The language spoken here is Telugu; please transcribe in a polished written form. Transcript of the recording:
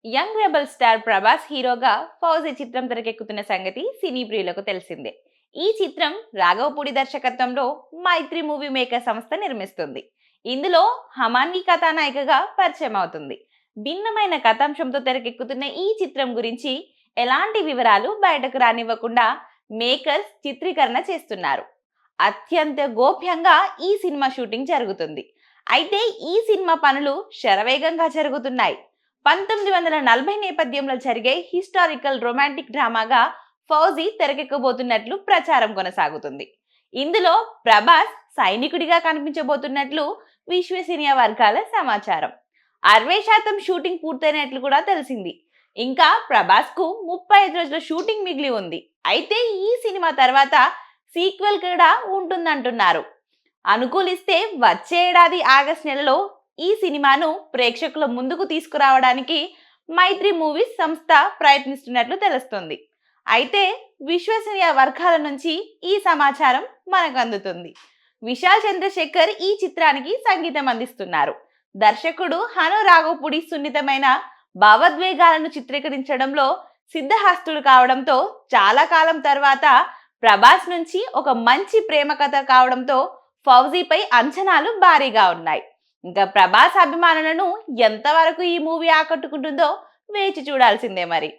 యంగ్ రెబల్ స్టార్ ప్రభాస్ హీరోగా ఫౌజీ చిత్రం తెరకెక్కుతున్న సంగతి సినీ ప్రియులకు తెలిసిందే. ఈ చిత్రం రాఘవపూడి దర్శకత్వంలో మైత్రి మూవీ మేకర్ సంస్థ నిర్మిస్తుంది. ఇందులో హమాన్ని కథానాయికగా పరిచయం అవుతుంది. భిన్నమైన కథాంశంతో తెరకెక్కుతున్న ఈ చిత్రం గురించి ఎలాంటి వివరాలు బయటకు రానివ్వకుండా మేకర్స్ చిత్రీకరణ చేస్తున్నారు. అత్యంత గోప్యంగా ఈ సినిమా షూటింగ్ జరుగుతుంది. అయితే ఈ సినిమా పనులు శరవేగంగా జరుగుతున్నాయి. 1940 నేపథ్యంలో జరిగే హిస్టారికల్ రొమాంటిక్ డ్రామాగా ఫౌజీ తెరకెక్కబోతున్నట్లు ప్రచారం కొనసాగుతుంది. ఇందులో ప్రభాస్ సైనికుడిగా కనిపించబోతున్నట్లు విశ్వసనీయ వర్గాల సమాచారం. 60% షూటింగ్ పూర్తయినట్లు కూడా తెలిసింది. ఇంకా ప్రభాస్ కు 35 రోజుల షూటింగ్ మిగిలి ఉంది. అయితే ఈ సినిమా తర్వాత సీక్వెల్ కూడా ఉంటుందంటున్నారు. అనుకూలిస్తే వచ్చే ఏడాది ఆగస్టు నెలలో ఈ సినిమాను ప్రేక్షకుల ముందుకు తీసుకురావడానికి మైత్రి మూవీస్ సంస్థ ప్రయత్నిస్తున్నట్లు తెలుస్తుంది. అయితే విశ్వసనీయ వర్గాల నుంచి ఈ సమాచారం మనకు అందుతుంది. విశాల్ చంద్రశేఖర్ ఈ చిత్రానికి సంగీతం అందిస్తున్నారు. దర్శకుడు హను రాఘవపూడి సున్నితమైన భావోద్వేగాలను చిత్రీకరించడంలో సిద్ధహస్తుడు కావడంతో చాలా కాలం తర్వాత ప్రభాస్ నుంచి ఒక మంచి ప్రేమ కథ కావడంతో ఫౌజీపై అంచనాలు భారీగా ఉన్నాయి. ఇంకా ప్రభాస్ అభిమానులను ఎంతవరకు ఈ మూవీ ఆకట్టుకుంటుందో వేచి చూడాల్సిందే మరి.